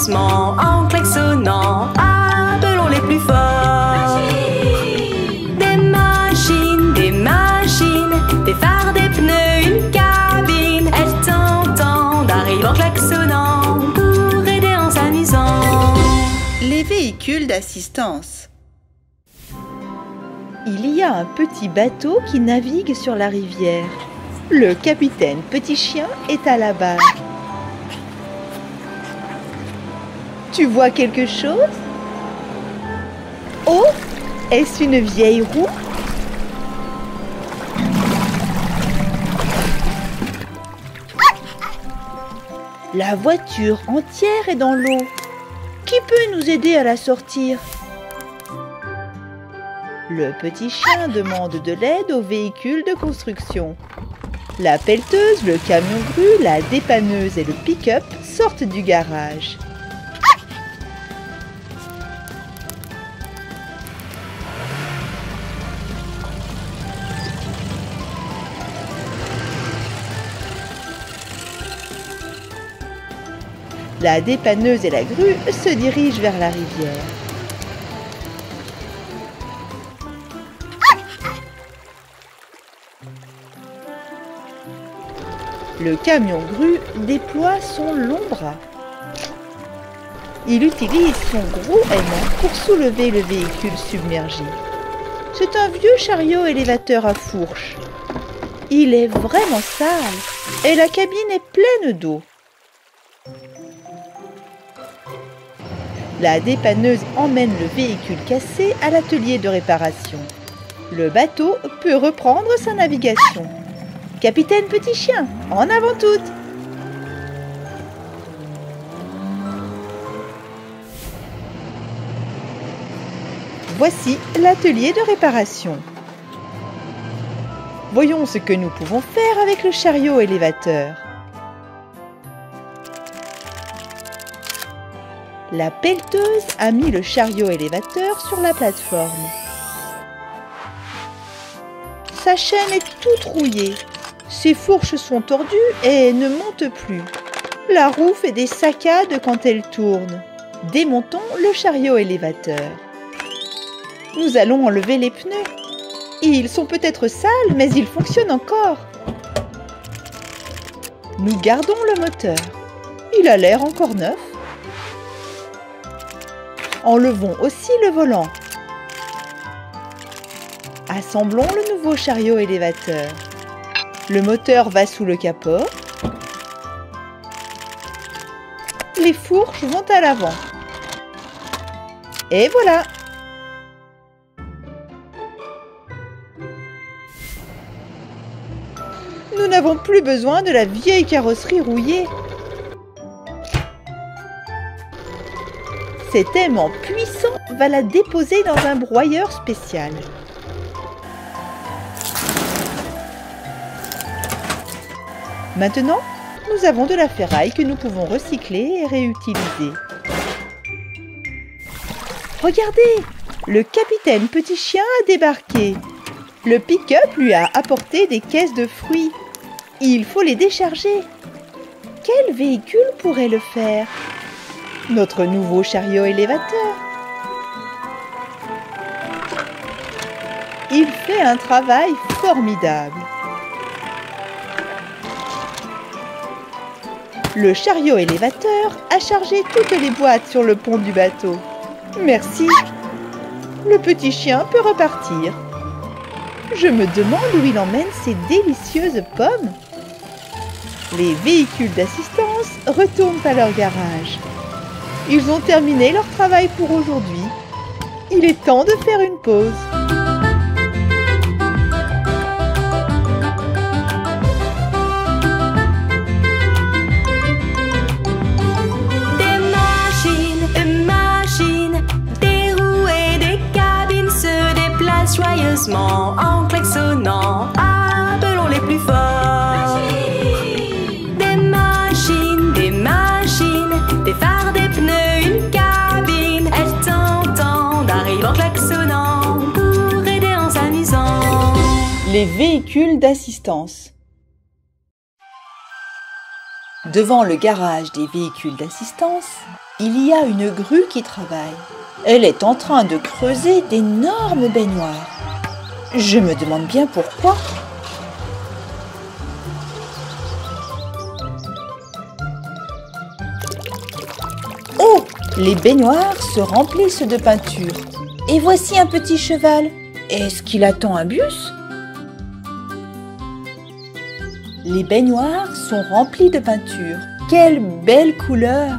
joyeusement en klaxonnant. Appelons les plus forts. Des machines, des phares, des pneus, une cabine. Elles t'entendent, arrivent en klaxonnant pour aider en s'amusant. Les véhicules d'assistance. Il y a un petit bateau qui navigue sur la rivière. Le capitaine Petit Chien est à la barre. Tu vois quelque chose? Oh, est-ce une vieille roue? La voiture entière est dans l'eau. Qui peut nous aider à la sortir? Le petit chien demande de l'aide aux véhicules de construction. La pelleteuse, le camion-grue, la dépanneuse et le pick-up sortent du garage. La dépanneuse et la grue se dirigent vers la rivière. Le camion-grue déploie son long bras. Il utilise son gros aimant pour soulever le véhicule submergé. C'est un vieux chariot élévateur à fourche. Il est vraiment sale et la cabine est pleine d'eau. La dépanneuse emmène le véhicule cassé à l'atelier de réparation. Le bateau peut reprendre sa navigation. Capitaine Petit Chien, en avant toutes! Voici l'atelier de réparation. Voyons ce que nous pouvons faire avec le chariot élévateur. La pelleteuse a mis le chariot élévateur sur la plateforme. Sa chaîne est toute rouillée. Ses fourches sont tordues et ne montent plus. La roue fait des saccades quand elle tourne. Démontons le chariot élévateur. Nous allons enlever les pneus. Ils sont peut-être sales, mais ils fonctionnent encore. Nous gardons le moteur. Il a l'air encore neuf. Enlevons aussi le volant. Assemblons le nouveau chariot élévateur. Le moteur va sous le capot. Les fourches vont à l'avant. Et voilà! Nous n'avons plus besoin de la vieille carrosserie rouillée. Cet aimant puissant va la déposer dans un broyeur spécial. Maintenant, nous avons de la ferraille que nous pouvons recycler et réutiliser. Regardez, le capitaine Petit Chien a débarqué. Le pick-up lui a apporté des caisses de fruits. Il faut les décharger. Quel véhicule pourrait le faire? Notre nouveau chariot élévateur. Il fait un travail formidable. Le chariot élévateur a chargé toutes les boîtes sur le pont du bateau. Merci. Le petit chien peut repartir. Je me demande où il emmène ces délicieuses pommes. Les véhicules d'assistance retournent à leur garage. Ils ont terminé leur travail pour aujourd'hui. Il est temps de faire une pause. Joyeusement en klaxonnant, appelons les plus forts. Des machines, des phares, des pneus, une cabine. Elles t'entendent, arrivent en klaxonnant pour aider en s'amusant. Les véhicules d'assistance. Devant le garage des véhicules d'assistance, Il y a une grue qui travaille. Elle est en train de creuser d'énormes baignoires. Je me demande bien pourquoi. Oh! Les baignoires se remplissent de peinture. Et voici un petit cheval. Est-ce qu'il attend un bus? Les baignoires sont remplies de peinture. Quelle belle couleur!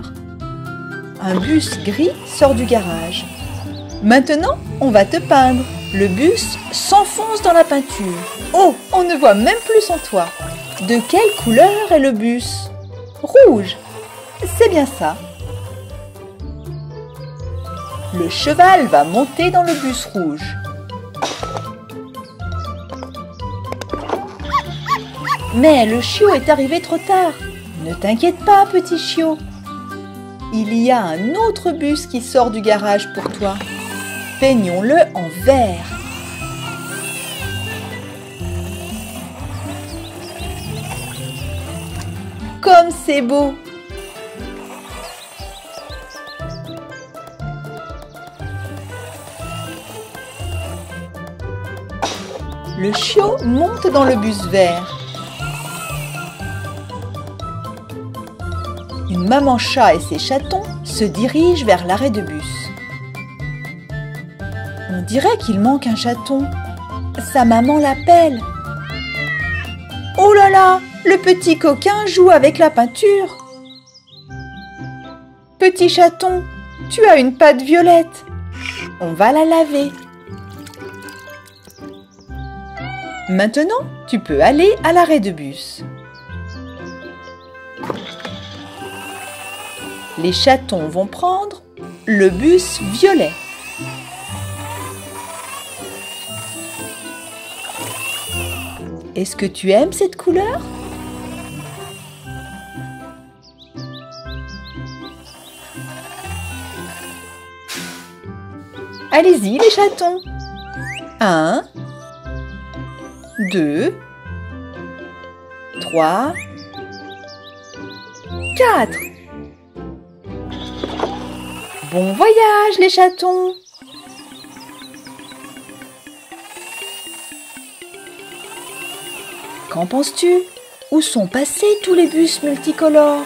Un bus gris sort du garage. Maintenant, on va te peindre. Le bus s'enfonce dans la peinture. Oh, on ne voit même plus son toit. De quelle couleur est le bus? Rouge. C'est bien ça. Le cheval va monter dans le bus rouge. Mais le chiot est arrivé trop tard. Ne t'inquiète pas, petit chiot. Il y a un autre bus qui sort du garage pour toi. Peignons-le en vert. Comme c'est beau! Le chiot monte dans le bus vert. Une maman chat et ses chatons se dirigent vers l'arrêt de bus. On dirait qu'il manque un chaton. Sa maman l'appelle. Oh là là, le petit coquin joue avec la peinture. Petit chaton, tu as une patte violette. On va la laver. Maintenant, tu peux aller à l'arrêt de bus. Les chatons vont prendre le bus violet. Est-ce que tu aimes cette couleur? Allez-y les chatons. 1, 2, 3, 4. Bon voyage les chatons! Qu'en penses-tu? Où sont passés tous les bus multicolores?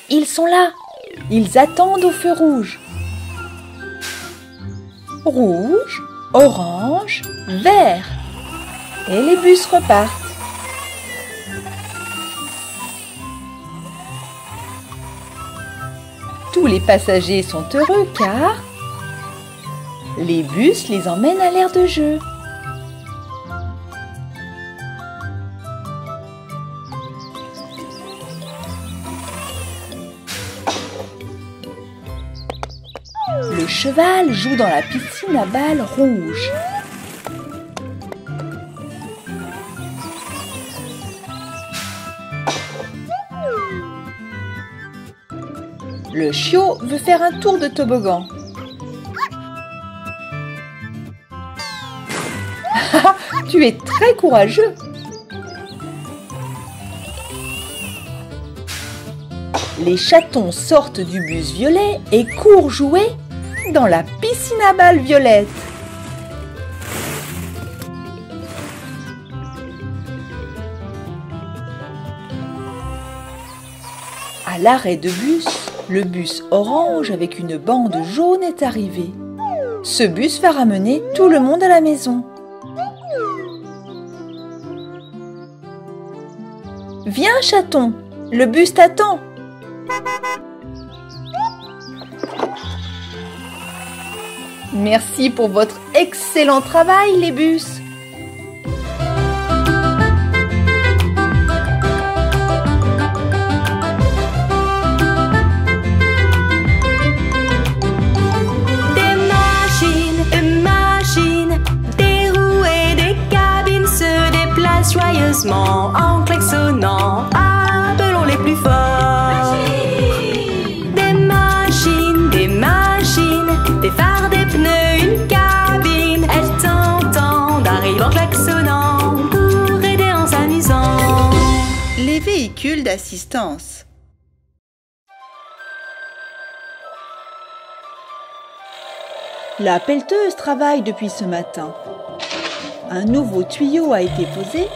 Ils sont là! Ils attendent au feu rouge. Rouge, orange, vert. Et les bus repartent. Tous les passagers sont heureux car les bus les emmènent à l'aire de jeu. Le cheval joue dans la piscine à balles rouges. Le chiot veut faire un tour de toboggan. Tu es très courageux. Les chatons sortent du bus violet et courent jouer dans la piscine à balles violette. À l'arrêt de bus, le bus orange avec une bande jaune est arrivé. Ce bus va ramener tout le monde à la maison. Viens, chaton, le bus t'attend. Merci pour votre excellent travail, les bus. Joyeusement en klaxonnant, appelons les plus forts. Des machines, des phares, des pneus, une cabine. Elles t'entendent, arrivent en klaxonnant pour aider en s'amusant. les véhicules d'assistance. La pelleteuse travaille depuis ce matin. Un nouveau tuyau a été posé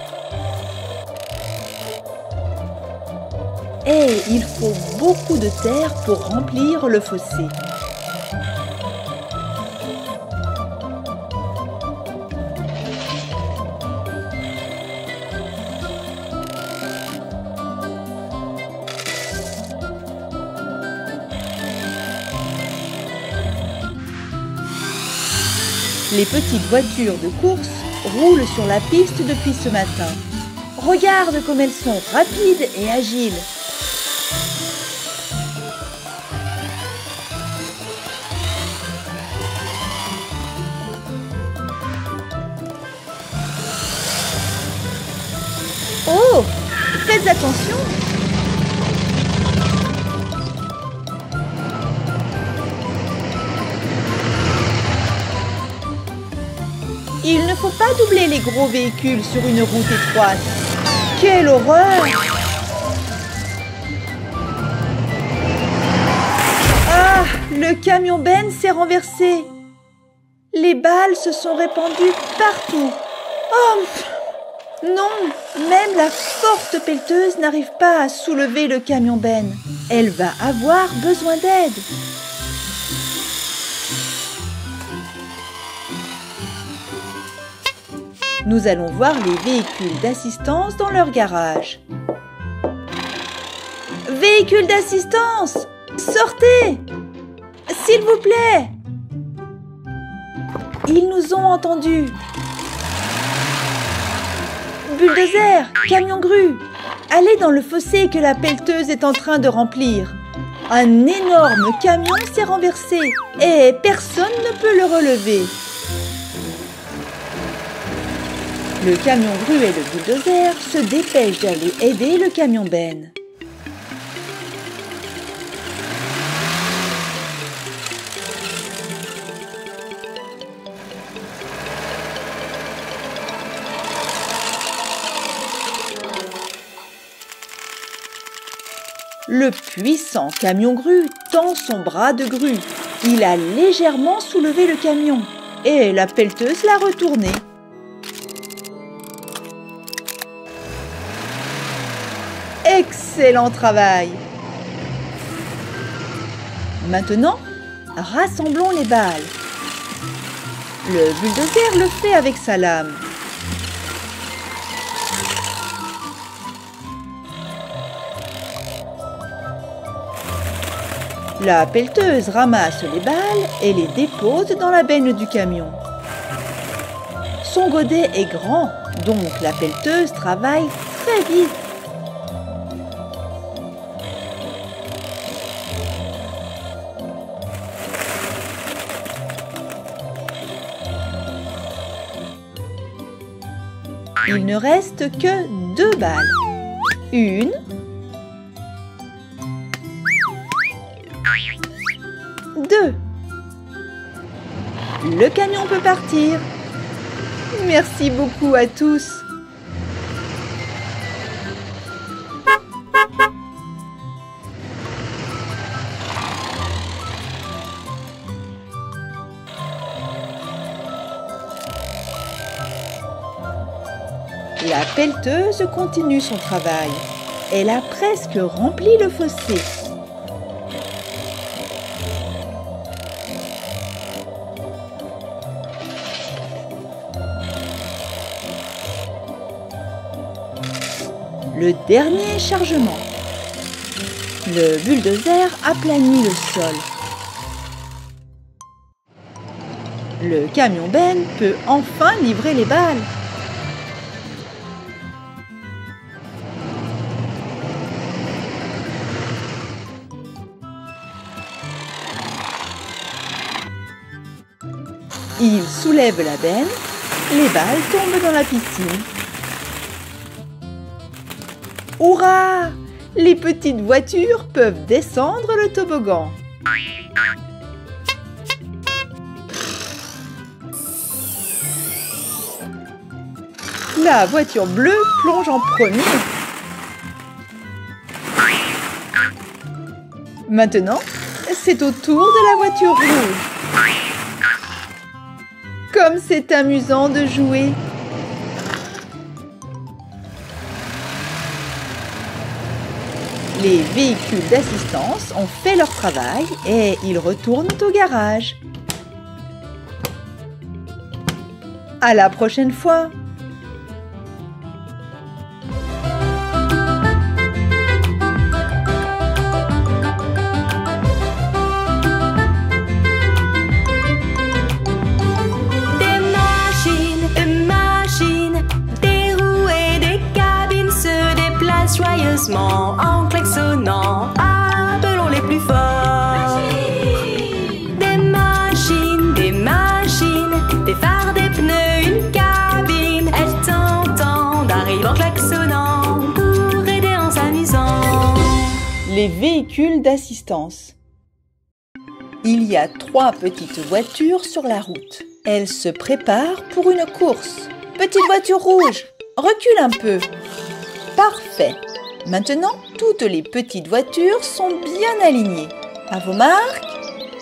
et il faut beaucoup de terre pour remplir le fossé. Les petites voitures de course roulent sur la piste depuis ce matin. Regarde comme elles sont rapides et agiles. Oh, faites attention! Il ne faut pas doubler les gros véhicules sur une route étroite. Quelle horreur! Ah, le camion Ben s'est renversé. Les balles se sont répandues partout. Oh, non, même la forte pelleteuse n'arrive pas à soulever le camion Ben. Elle va avoir besoin d'aide. Nous allons voir les véhicules d'assistance dans leur garage. Véhicules d'assistance! Sortez! S'il vous plaît! Ils nous ont entendus. Bulldozer, camion grue, allez dans le fossé que la pelleteuse est en train de remplir. Un énorme camion s'est renversé et personne ne peut le relever. Le camion grue et le bulldozer se dépêchent d'aller aider le camion Ben. Le puissant camion grue tend son bras de grue. Il a légèrement soulevé le camion et la pelleteuse l'a retourné. Excellent travail! Maintenant, rassemblons les balles. Le bulldozer le fait avec sa lame. La pelleteuse ramasse les balles et les dépose dans la benne du camion. Son godet est grand, donc la pelleteuse travaille très vite. Il ne reste que 2 balles. 1. 2. Le camion peut partir. Merci beaucoup à tous. La pelleteuse continue son travail. Elle a presque rempli le fossé. Le dernier chargement. Le bulldozer aplanit le sol. Le camion Ben peut enfin livrer les balles. Il soulève la benne, les balles tombent dans la piscine. Hurrah! Les petites voitures peuvent descendre le toboggan. La voiture bleue plonge en premier. Maintenant, c'est au tour de la voiture rouge. Comme c'est amusant de jouer! Les véhicules d'assistance ont fait leur travail et ils retournent au garage. À la prochaine fois! Joyeusement en klaxonnant, appelons les plus forts. Des machines, des phares, des pneus, une cabine. Elles t'entendent, arrivent en klaxonnant pour aider en s'amusant. Les véhicules d'assistance. Il y a 3 petites voitures sur la route. Elles se préparent pour une course. Petite voiture rouge, recule un peu. Parfait. Maintenant, toutes les petites voitures sont bien alignées. À vos marques,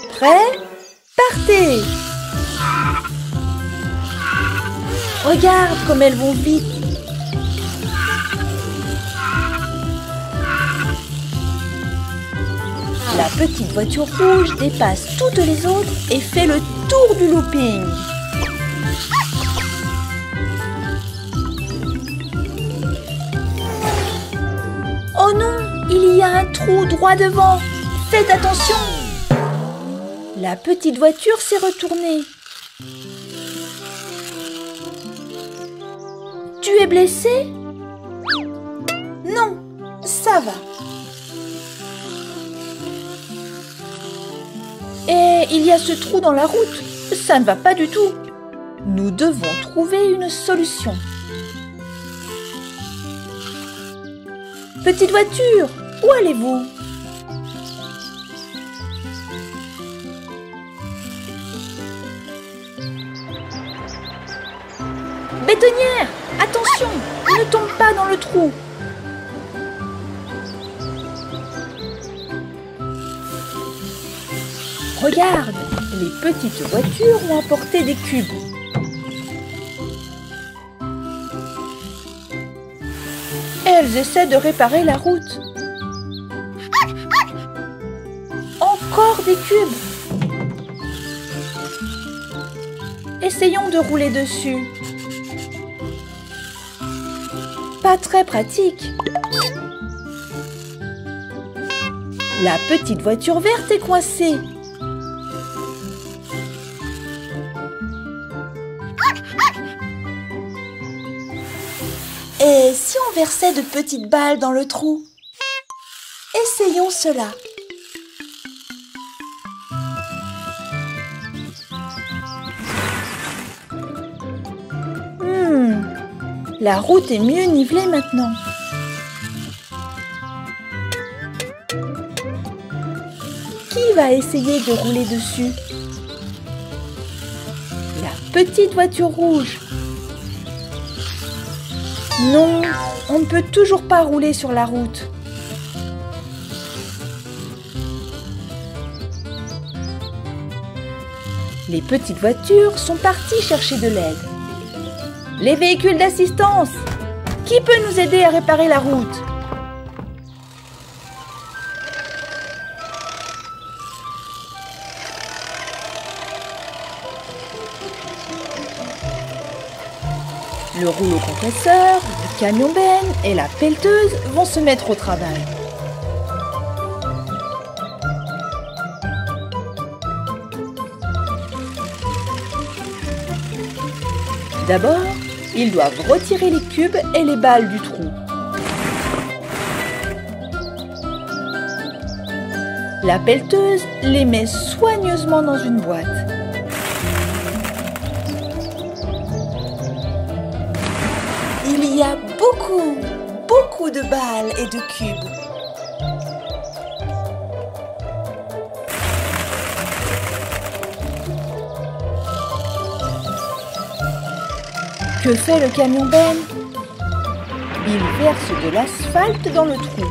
prêts, partez! Regarde comme elles vont vite. La petite voiture rouge dépasse toutes les autres et fait le tour du looping. Oh non, il y a un trou droit devant. Faites attention. La petite voiture s'est retournée. Tu es blessé? Non, ça va. Et il y a ce trou dans la route. Ça ne va pas du tout. Nous devons trouver une solution. Petite voiture, où allez-vous? Bétonnière, attention, ne tombe pas dans le trou. Regarde, les petites voitures ont apporté des cubes. Elles essaient de réparer la route. Encore des cubes. Essayons de rouler dessus. Pas très pratique. La petite voiture verte est coincée. Et si on versait de petites balles dans le trou? Essayons cela. La route est mieux nivelée maintenant. Qui va essayer de rouler dessus? La petite voiture rouge. Non, on ne peut toujours pas rouler sur la route. Les petites voitures sont parties chercher de l'aide. Les véhicules d'assistance! Qui peut nous aider à réparer la route? Le rouleau compresseur, le camion-benne et la pelleteuse vont se mettre au travail. D'abord, ils doivent retirer les cubes et les balles du trou. La pelleteuse les met soigneusement dans une boîte. Il y a beaucoup de balles et de cubes. Que fait le camion-benne? Il verse de l'asphalte dans le trou.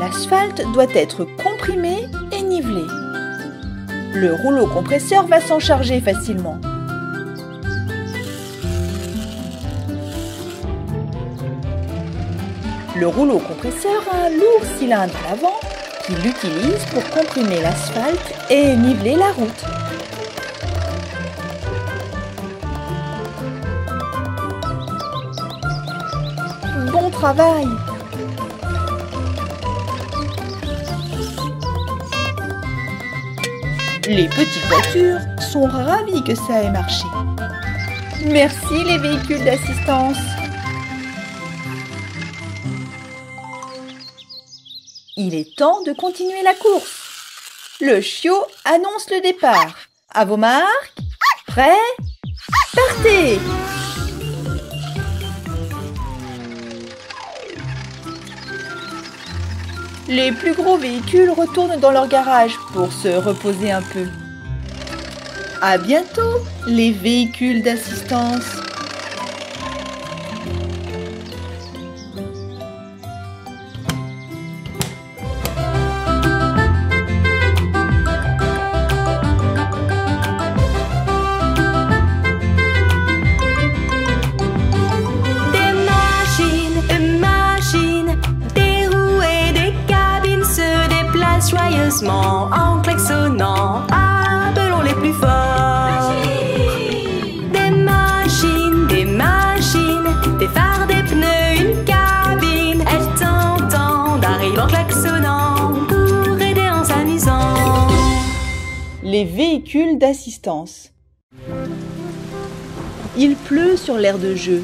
L'asphalte doit être comprimé et nivelé. Le rouleau compresseur va s'en charger facilement. Le rouleau compresseur a un lourd cylindre à l'avant qu'il utilise pour comprimer l'asphalte et niveler la route. Bon travail! Les petites voitures sont ravies que ça ait marché. Merci les véhicules d'assistance. Il est temps de continuer la course. Le chiot annonce le départ. À vos marques, prêts, partez! Les plus gros véhicules retournent dans leur garage pour se reposer un peu. À bientôt, les véhicules d'assistance. Joyeusement en klaxonnant, appelons les plus forts. Des machines, des phares, des pneus, une cabine. Elles t'entendent, arrivent en klaxonnant pour aider en s'amusant. Les véhicules d'assistance. Il pleut sur l'aire de jeu.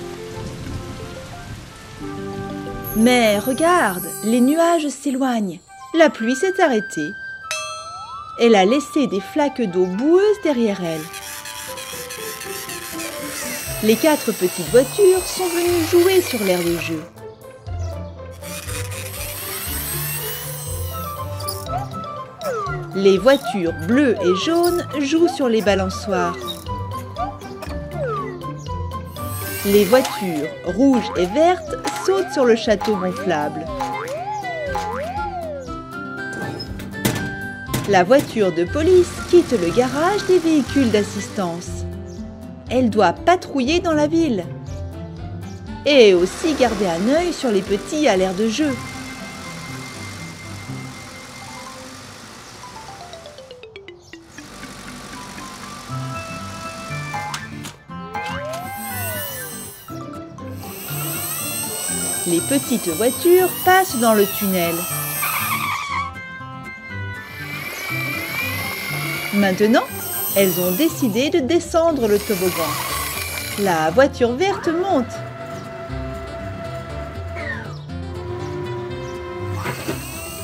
Mais regarde, les nuages s'éloignent. La pluie s'est arrêtée. Elle a laissé des flaques d'eau boueuses derrière elle. Les 4 petites voitures sont venues jouer sur l'aire de jeu. Les voitures bleues et jaunes jouent sur les balançoires. Les voitures rouges et vertes sautent sur le château gonflable. La voiture de police quitte le garage des véhicules d'assistance. Elle doit patrouiller dans la ville. Et aussi garder un œil sur les petits à l'aire de jeu. Les petites voitures passent dans le tunnel. Maintenant, elles ont décidé de descendre le toboggan. La voiture verte monte.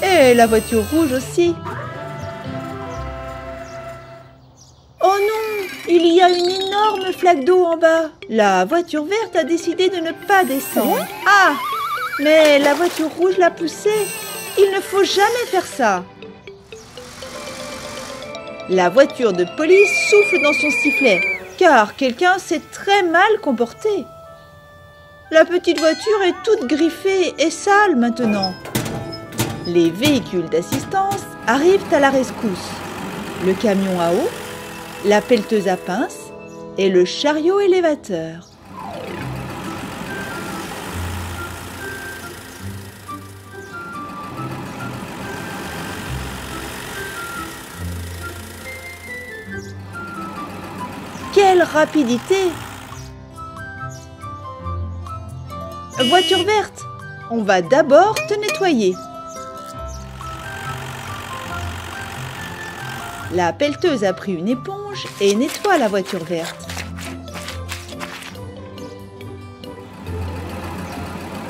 Et la voiture rouge aussi. Oh non, il y a une énorme flaque d'eau en bas. La voiture verte a décidé de ne pas descendre. Ah, mais la voiture rouge l'a poussée. Il ne faut jamais faire ça. La voiture de police souffle dans son sifflet, car quelqu'un s'est très mal comporté. La petite voiture est toute griffée et sale maintenant. Les véhicules d'assistance arrivent à la rescousse. Le camion à eau, la pelleteuse à pince et le chariot élévateur. Quelle rapidité! Voiture verte, on va d'abord te nettoyer. La pelleteuse a pris une éponge et nettoie la voiture verte.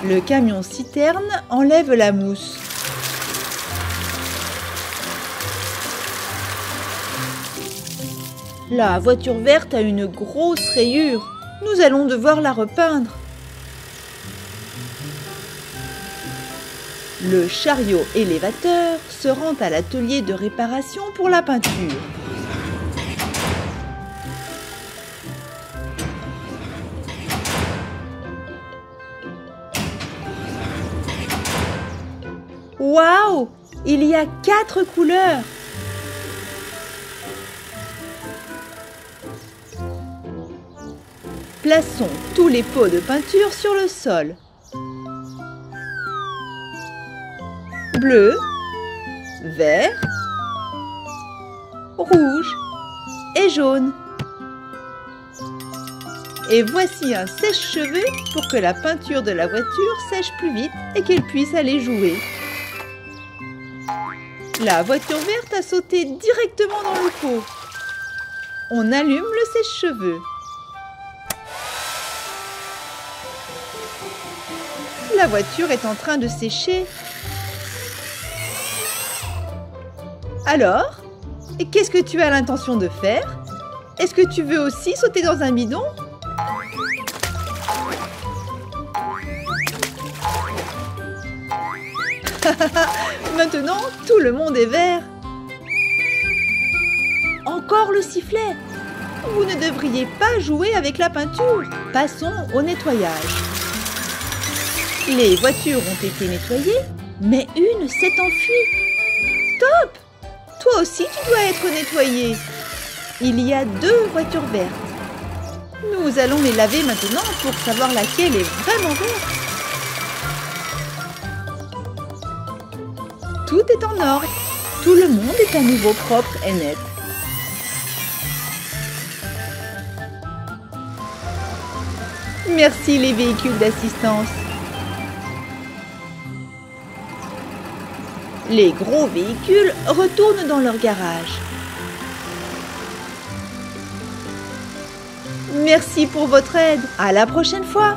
Le camion citerne enlève la mousse. La voiture verte a une grosse rayure. Nous allons devoir la repeindre. Le chariot élévateur se rend à l'atelier de réparation pour la peinture. Waouh! Il y a 4 couleurs! Plaçons tous les pots de peinture sur le sol. Bleu, vert, rouge et jaune. Et voici un sèche-cheveux pour que la peinture de la voiture sèche plus vite et qu'elle puisse aller jouer. La voiture verte a sauté directement dans le pot. On allume le sèche-cheveux. La voiture est en train de sécher. Alors, qu'est-ce que tu as l'intention de faire? Est-ce que tu veux aussi sauter dans un bidon? Maintenant, tout le monde est vert. Encore le sifflet. Vous ne devriez pas jouer avec la peinture. Passons au nettoyage. Les voitures ont été nettoyées, mais une s'est enfuie. Top! Toi aussi, tu dois être nettoyé. Il y a 2 voitures vertes. Nous allons les laver maintenant pour savoir laquelle est vraiment verte. Tout est en ordre. Tout le monde est à nouveau propre et net. Merci les véhicules d'assistance. Les gros véhicules retournent dans leur garage. Merci pour votre aide. À la prochaine fois.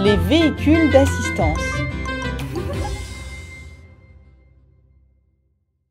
Les véhicules d'assistance.